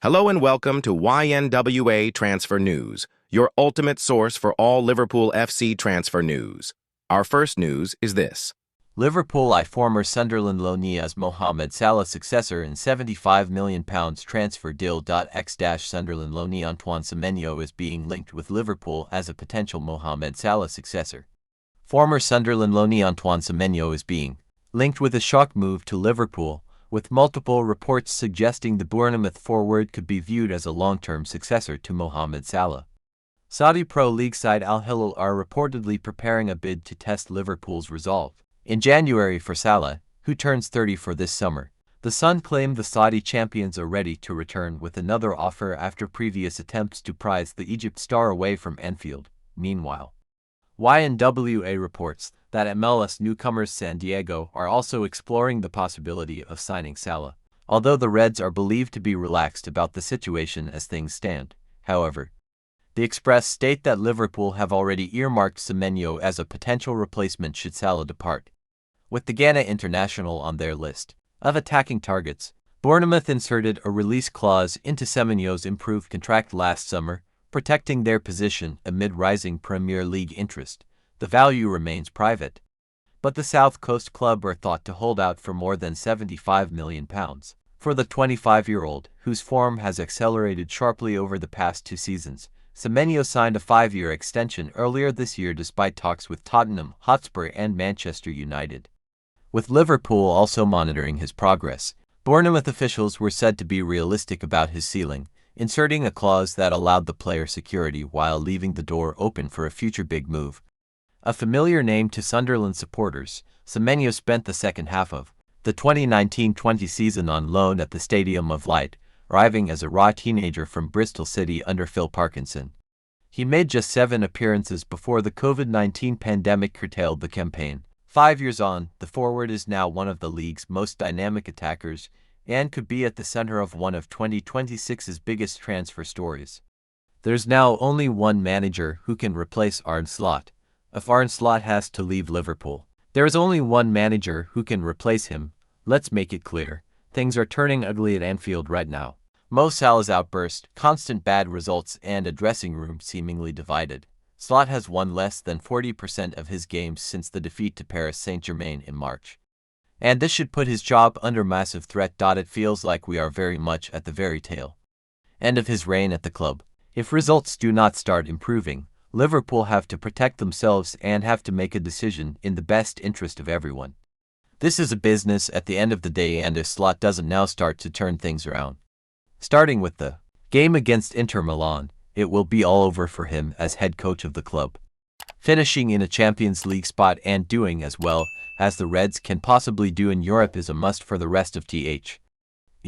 Hello and welcome to YNWA Transfer News, your ultimate source for all Liverpool FC transfer news. Our first news is this. Liverpool former Sunderland loanee as Mohamed Salah successor in £75 million transfer deal. Sunderland loanee Antoine Semenyo is being linked with Liverpool as a potential Mohamed Salah successor. Former Sunderland loanee Antoine Semenyo is being linked with a shock move to Liverpool, with multiple reports suggesting the Bournemouth forward could be viewed as a long-term successor to Mohamed Salah. Saudi Pro League side Al Hilal are reportedly preparing a bid to test Liverpool's resolve in January for Salah, who turns 30 for this summer. The Sun claimed the Saudi champions are ready to return with another offer after previous attempts to prize the Egypt star away from Anfield. Meanwhile, YNWA reports that MLS newcomers San Diego are also exploring the possibility of signing Salah, although the Reds are believed to be relaxed about the situation as things stand. However, the Express state that Liverpool have already earmarked Semenyo as a potential replacement should Salah depart. With the Ghana international on their list of attacking targets, Bournemouth inserted a release clause into Semenyo's improved contract last summer, protecting their position amid rising Premier League interest. The value remains private, but the South Coast club are thought to hold out for more than £75 million for the 25-year-old, whose form has accelerated sharply over the past two seasons. Semenyo signed a 5-year extension earlier this year despite talks with Tottenham Hotspur and Manchester United. With Liverpool also monitoring his progress, Bournemouth officials were said to be realistic about his ceiling, inserting a clause that allowed the player security while leaving the door open for a future big move. A familiar name to Sunderland supporters, Semenyo spent the second half of the 2019-20 season on loan at the Stadium of Light, arriving as a raw teenager from Bristol City under Phil Parkinson. He made just 7 appearances before the COVID-19 pandemic curtailed the campaign. 5 years on, the forward is now one of the league's most dynamic attackers and could be at the center of one of 2026's biggest transfer stories. There's now only one manager who can replace Arne Slot. If Arne Slot has to leave Liverpool, there is only one manager who can replace him. Let's make it clear, things are turning ugly at Anfield right now. Mo Salah's outburst, constant bad results, and a dressing room seemingly divided. Slot has won less than 40% of his games since the defeat to Paris Saint-Germain in March. And this should put his job under massive threat. It feels like we are very much at the very tail end of his reign at the club. If results do not start improving, Liverpool have to protect themselves and have to make a decision in the best interest of everyone. This is a business at the end of the day, and if Slot doesn't now start to turn things around, starting with the game against Inter Milan, it will be all over for him as head coach of the club. Finishing in a Champions League spot and doing as well as the Reds can possibly do in Europe is a must for the rest of the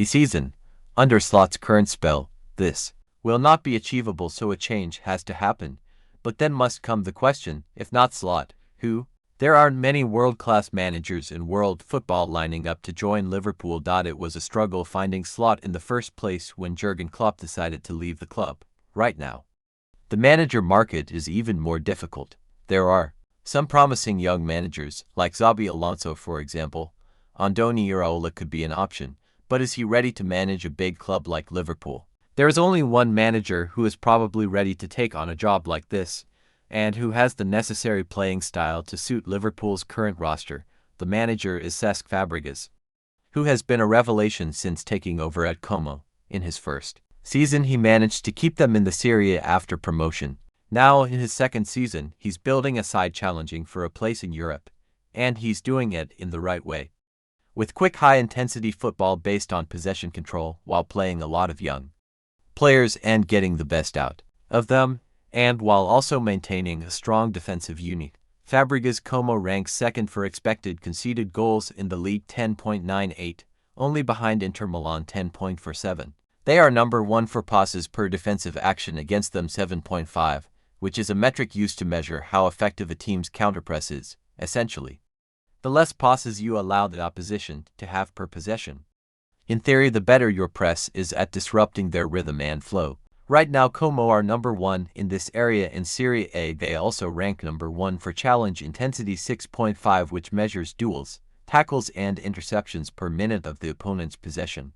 season. Under Slot's current spell, this will not be achievable, so a change has to happen. But then must come the question, if not Slot, who? There aren't many world-class managers in world football lining up to join Liverpool. It was a struggle finding Slot in the first place when Jurgen Klopp decided to leave the club. Right now, the manager market is even more difficult. There are some promising young managers, like Xabi Alonso for example. Andoni Iraola could be an option, but is he ready to manage a big club like Liverpool? There is only one manager who is probably ready to take on a job like this, and who has the necessary playing style to suit Liverpool's current roster. The manager is Cesc Fabregas, who has been a revelation since taking over at Como. In his first season, he managed to keep them in the Serie A after promotion. Now, in his second season, he's building a side challenging for a place in Europe, and he's doing it in the right way. With quick, high-intensity football based on possession control while playing a lot of young players and getting the best out of them, and while also maintaining a strong defensive unit. Fabregas' Como ranks second for expected conceded goals in the league, 10.98, only behind Inter Milan 10.47. They are number 1 for passes per defensive action against them, 7.5, which is a metric used to measure how effective a team's counterpress is. Essentially, the less passes you allow the opposition to have per possession. In theory, the better your press is at disrupting their rhythm and flow. Right now, Como are number 1 in this area in Serie A. They also rank number 1 for challenge intensity, 6.5, which measures duels, tackles and interceptions per minute of the opponent's possession.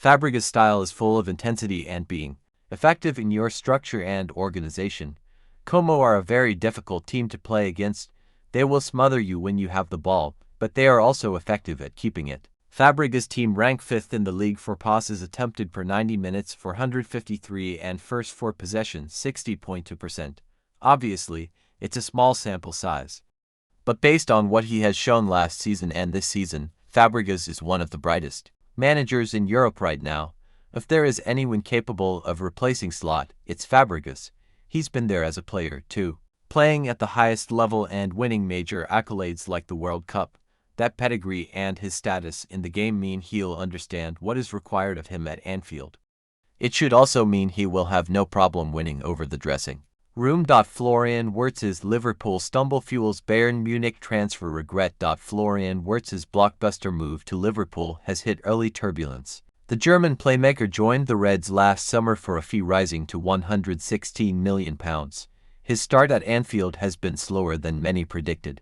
Fabregas' style is full of intensity and being effective in your structure and organization. Como are a very difficult team to play against. They will smother you when you have the ball, but they are also effective at keeping it. Fabregas' team rank 5th in the league for passes attempted per 90 minutes, 453, and first for possession, 60.2%. Obviously, it's a small sample size. But based on what he has shown last season and this season, Fabregas is one of the brightest managers in Europe right now. If there is anyone capable of replacing Salah, it's Fabregas. He's been there as a player, too, playing at the highest level and winning major accolades like the World Cup. That pedigree and his status in the game mean he'll understand what is required of him at Anfield. It should also mean he will have no problem winning over the dressing room. Florian Wirtz's Liverpool stumble fuels Bayern Munich transfer regret. Florian Wirtz's blockbuster move to Liverpool has hit early turbulence. The German playmaker joined the Reds last summer for a fee rising to £116 million. His start at Anfield has been slower than many predicted.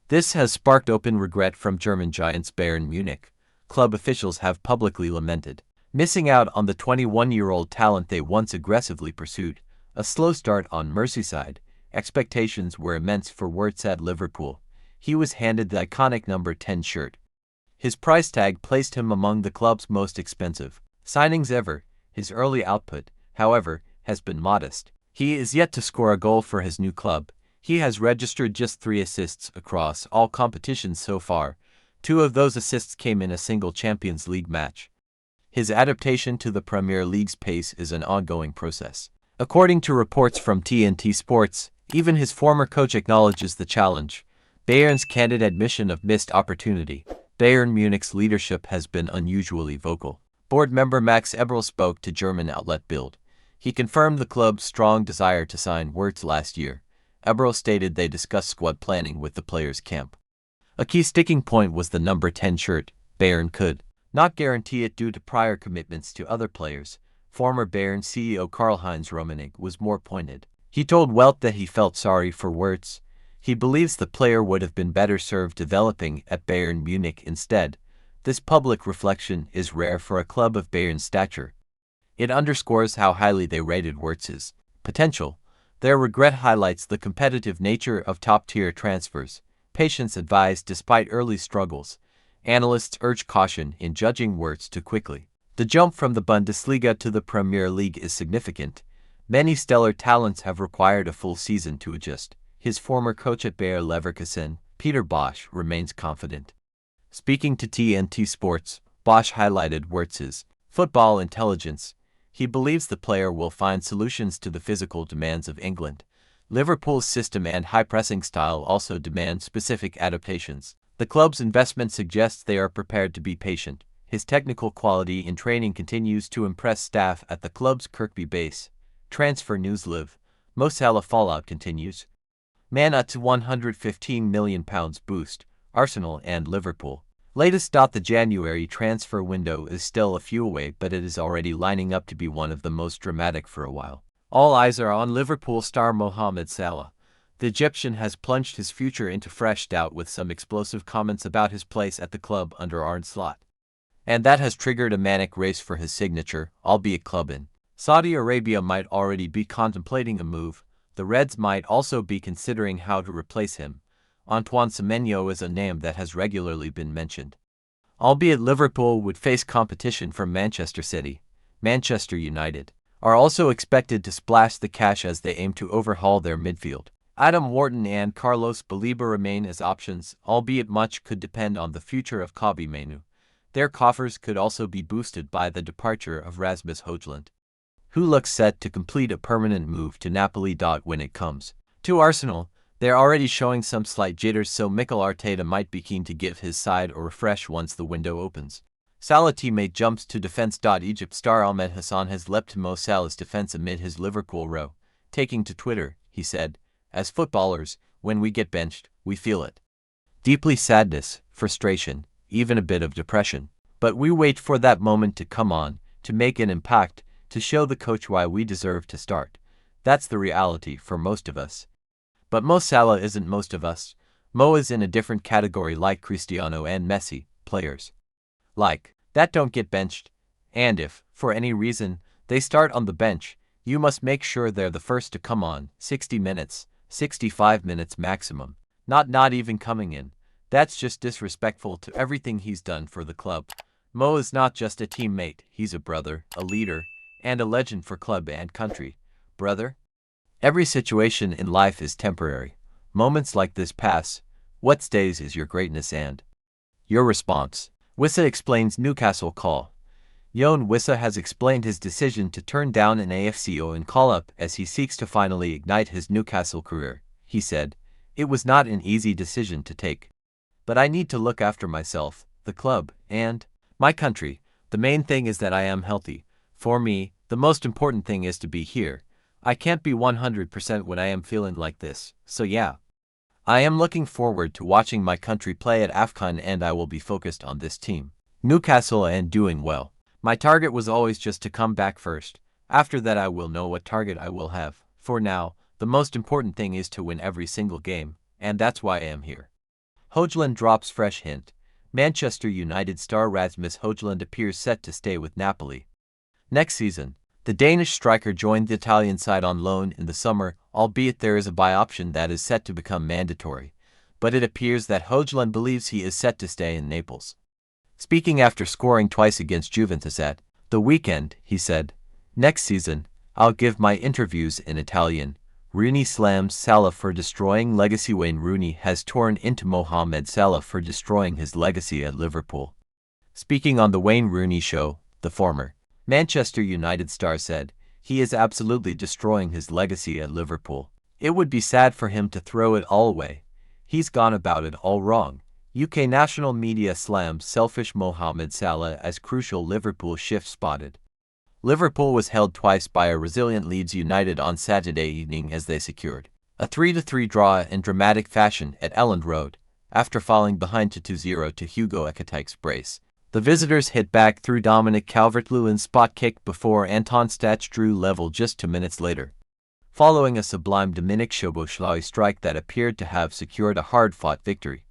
This has sparked open regret from German giants Bayern Munich. Club officials have publicly lamented missing out on the 21-year-old talent they once aggressively pursued. A slow start on Merseyside. Expectations were immense for Wirtz at Liverpool. He was handed the iconic number 10 shirt. His price tag placed him among the club's most expensive signings ever. His early output, however, has been modest. He is yet to score a goal for his new club. He has registered just 3 assists across all competitions so far. 2 of those assists came in a single Champions League match. His adaptation to the Premier League's pace is an ongoing process. According to reports from TNT Sports, even his former coach acknowledges the challenge. Bayern's candid admission of missed opportunity. Bayern Munich's leadership has been unusually vocal. Board member Max Eberl spoke to German outlet Bild. He confirmed the club's strong desire to sign Wirtz last year. Eberl stated they discussed squad planning with the players' camp. A key sticking point was the number 10 shirt. Bayern could not guarantee it due to prior commitments to other players. Former Bayern CEO Karl-Heinz Rummenigge was more pointed. He told Welt that he felt sorry for Wirtz. He believes the player would have been better served developing at Bayern Munich instead. This public reflection is rare for a club of Bayern's stature. It underscores how highly they rated Wirtz's potential. Their regret highlights the competitive nature of top-tier transfers. Patience advised despite early struggles. Analysts urge caution in judging Wirtz too quickly. The jump from the Bundesliga to the Premier League is significant. Many stellar talents have required a full season to adjust. His former coach at Bayer Leverkusen, Peter Bosz, remains confident. Speaking to TNT Sports, Bosz highlighted Wirtz's football intelligence. He believes the player will find solutions to the physical demands of England. Liverpool's system and high-pressing style also demand specific adaptations. The club's investment suggests they are prepared to be patient. His technical quality in training continues to impress staff at the club's Kirkby base. Transfer news live. Mo Salah fallout continues. Man up to £115 million boost. Arsenal and Liverpool. Latest. The January transfer window is still a few away, but it is already lining up to be one of the most dramatic for a while. All eyes are on Liverpool star Mohamed Salah. The Egyptian has plunged his future into fresh doubt with some explosive comments about his place at the club under Arne Slot. And that has triggered a manic race for his signature, albeit club in Saudi Arabia might already be contemplating a move. The Reds might also be considering how to replace him. Antoine Semenyo is a name that has regularly been mentioned. Albeit Liverpool would face competition from Manchester City. Manchester United are also expected to splash the cash as they aim to overhaul their midfield. Adam Wharton and Carlos Baleba remain as options, albeit much could depend on the future of Kobbie Mainoo. Their coffers could also be boosted by the departure of Rasmus Højlund, who looks set to complete a permanent move to Napoli. When it comes to Arsenal, they're already showing some slight jitters, so Mikel Arteta might be keen to give his side a refresh once the window opens. Salah teammate jumps to defense. Egypt star Ahmed Hassan has leapt to Mo Salah's defense amid his Liverpool row. Taking to Twitter, he said, "As footballers, when we get benched, we feel it. Deeply sadness, frustration, even a bit of depression. But we wait for that moment to come on, to make an impact, to show the coach why we deserve to start. That's the reality for most of us." But Mo Salah isn't most of us. Mo is in a different category, like Cristiano and Messi, players like that don't get benched. And if, for any reason, they start on the bench, you must make sure they're the first to come on, 60 minutes, 65 minutes maximum. Not even coming in. That's just disrespectful to everything he's done for the club. Mo is not just a teammate, he's a brother, a leader, and a legend for club and country. Brother? Every situation in life is temporary. Moments like this pass. What stays is your greatness and your response. Wissa explains Newcastle call. Wissa has explained his decision to turn down an AFCO call-up as he seeks to finally ignite his Newcastle career. He said, "It was not an easy decision to take. But I need to look after myself, the club, and my country. The main thing is that I am healthy. For me, the most important thing is to be here. I can't be 100% when I am feeling like this, so yeah. I am looking forward to watching my country play at AFCON and I will be focused on this team. Newcastle and doing well. My target was always just to come back first. After that I will know what target I will have. For now, the most important thing is to win every single game, and that's why I am here." Højlund drops fresh hint. Manchester United star Rasmus Højlund appears set to stay with Napoli next season. The Danish striker joined the Italian side on loan in the summer, albeit there is a buy option that is set to become mandatory. But it appears that Højlund believes he is set to stay in Naples. Speaking after scoring twice against Juventus at the weekend, he said, "Next season, I'll give my interviews in Italian." Rooney slams Salah for destroying legacy. Wayne Rooney has torn into Mohamed Salah for destroying his legacy at Liverpool. Speaking on the Wayne Rooney show, the former Manchester United star said, "He is absolutely destroying his legacy at Liverpool. It would be sad for him to throw it all away. He's gone about it all wrong." UK national media slams selfish Mohamed Salah as crucial Liverpool shift spotted. Liverpool was held twice by a resilient Leeds United on Saturday evening as they secured a 3-3 draw in dramatic fashion at Elland Road, after falling behind 2-0 to Hugo Ekitike's brace. The visitors hit back through Dominic Calvert-Lewin's spot kick before Anton Stach drew level just 2 minutes later. Following a sublime Dominic Szoboszlai strike that appeared to have secured a hard-fought victory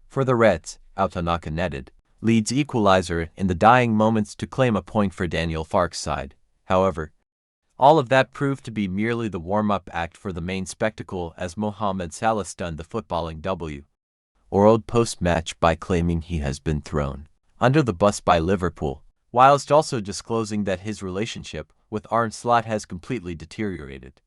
for the Reds, Autanaka netted Leeds' equalizer in the dying moments to claim a point for Daniel Farke's side. However, all of that proved to be merely the warm-up act for the main spectacle as Mohamed Salah stunned the footballing world post-match by claiming he has been thrown under the bus by Liverpool, whilst also disclosing that his relationship with Arne Slot has completely deteriorated.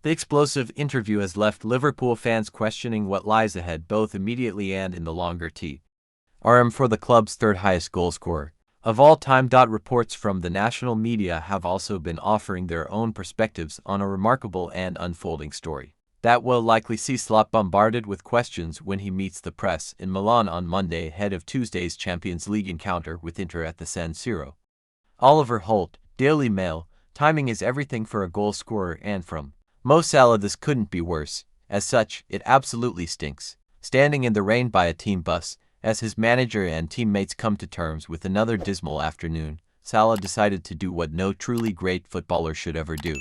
The explosive interview has left Liverpool fans questioning what lies ahead both immediately and in the longer term for the club's third highest goal scorer of all time. Reports from the national media have also been offering their own perspectives on a remarkable and unfolding story that will likely see Slot bombarded with questions when he meets the press in Milan on Monday ahead of Tuesday's Champions League encounter with Inter at the San Siro. Oliver Holt, Daily Mail, "Timing is everything for a goal scorer, and from Mo Salah this couldn't be worse. As such, it absolutely stinks. Standing in the rain by a team bus, as his manager and teammates come to terms with another dismal afternoon, Salah decided to do what no truly great footballer should ever do.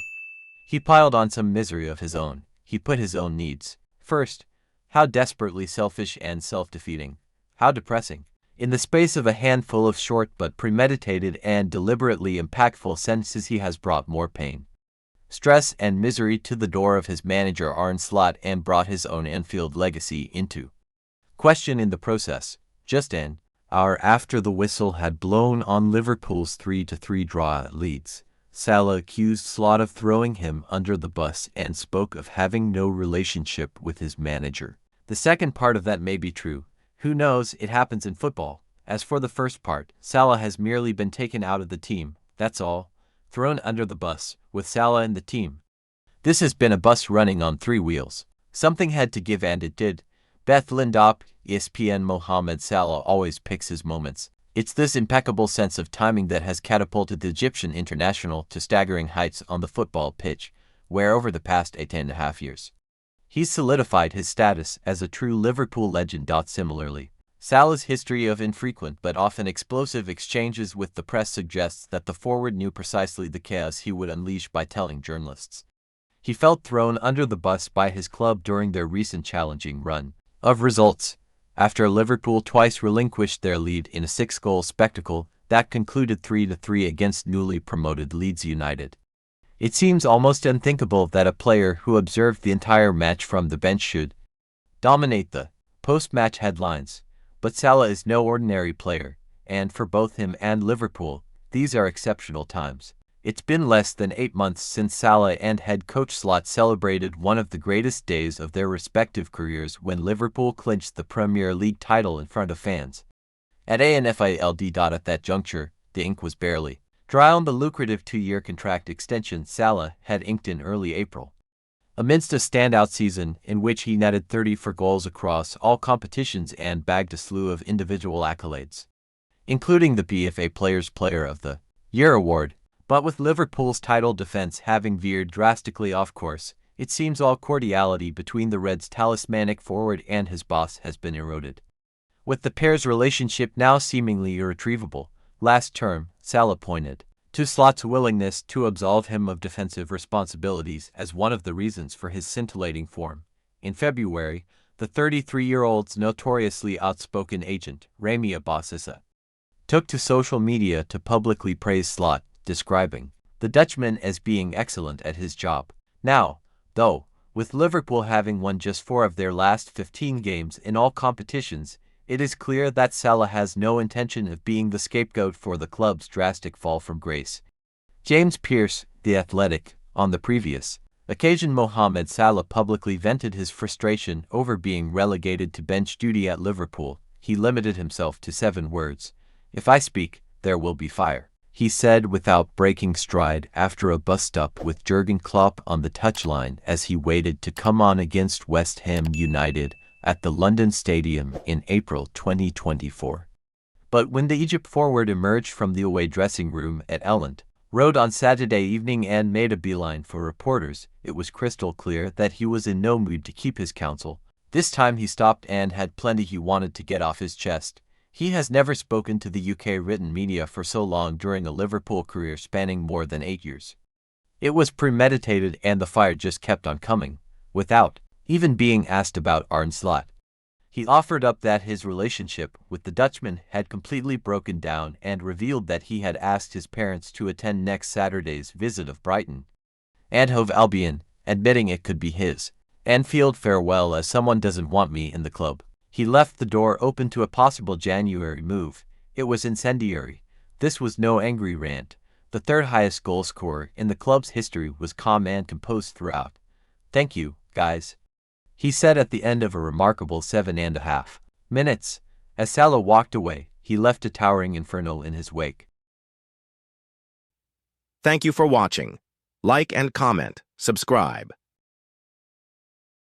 He piled on some misery of his own. He put his own needs first. How desperately selfish and self-defeating. How depressing. In the space of a handful of short but premeditated and deliberately impactful sentences he has brought more pain, stress and misery to the door of his manager Arne Slot and brought his own Anfield legacy into question in the process. Just an hour after the whistle had blown on Liverpool's 3-3 draw at Leeds, Salah accused Slot of throwing him under the bus and spoke of having no relationship with his manager. The second part of that may be true. Who knows, it happens in football. As for the first part, Salah has merely been taken out of the team, that's all. Thrown under the bus, with Salah in the team. This has been a bus running on 3 wheels. Something had to give and it did. Beth Lindop, ESPN. Mohamed Salah always picks his moments. It's this impeccable sense of timing that has catapulted the Egyptian international to staggering heights on the football pitch, where over the past 8.5 years, he's solidified his status as a true Liverpool legend. Similarly, Salah's history of infrequent but often explosive exchanges with the press suggests that the forward knew precisely the chaos he would unleash by telling journalists he felt thrown under the bus by his club during their recent challenging run of results. After Liverpool twice relinquished their lead in a 6-goal spectacle, that concluded 3-3 against newly promoted Leeds United. It seems almost unthinkable that a player who observed the entire match from the bench should dominate the post-match headlines, but Salah is no ordinary player, and for both him and Liverpool, these are exceptional times. It's been less than 8 months since Salah and head coach Slot celebrated one of the greatest days of their respective careers when Liverpool clinched the Premier League title in front of fans. At Anfield. At that juncture, the ink was barely dry on the lucrative 2-year contract extension Salah had inked in early April. Amidst a standout season in which he netted 34 goals across all competitions and bagged a slew of individual accolades, including the BFA Players' Player of the Year award, but with Liverpool's title defense having veered drastically off course, it seems all cordiality between the Reds' talismanic forward and his boss has been eroded. With the pair's relationship now seemingly irretrievable, last term, Salah pointed to Slot's willingness to absolve him of defensive responsibilities as one of the reasons for his scintillating form. In February, the 33-year-old's notoriously outspoken agent, Rami Abbasissa, took to social media to publicly praise Slot, describing the Dutchman as being excellent at his job. Now, though, with Liverpool having won just 4 of their last 15 games in all competitions, it is clear that Salah has no intention of being the scapegoat for the club's drastic fall from grace. James Pearce, The Athletic, on the previous occasion Mohamed Salah publicly vented his frustration over being relegated to bench duty at Liverpool. He limited himself to 7 words. "If I speak, there will be fire," he said without breaking stride after a bust-up with Jurgen Klopp on the touchline as he waited to come on against West Ham United at the London Stadium in April 2024. But when the Egypt forward emerged from the away dressing room at Elland Road on Saturday evening and made a beeline for reporters, it was crystal clear that he was in no mood to keep his counsel. This time he stopped and had plenty he wanted to get off his chest. He has never spoken to the UK written media for so long during a Liverpool career spanning more than 8 years. It was premeditated and the fire just kept on coming, without even being asked about Arne Slot. He offered up that his relationship with the Dutchman had completely broken down and revealed that he had asked his parents to attend next Saturday's visit of Brighton and Hove Albion, admitting it could be his Anfield farewell as someone doesn't want me in the club. He left the door open to a possible January move. It was incendiary. This was no angry rant. The third highest goal scorer in the club's history was calm and composed throughout. "Thank you, guys," he said at the end of a remarkable 7.5 minutes. As Salah walked away, he left a towering inferno in his wake. Thank you for watching. Like and comment, subscribe.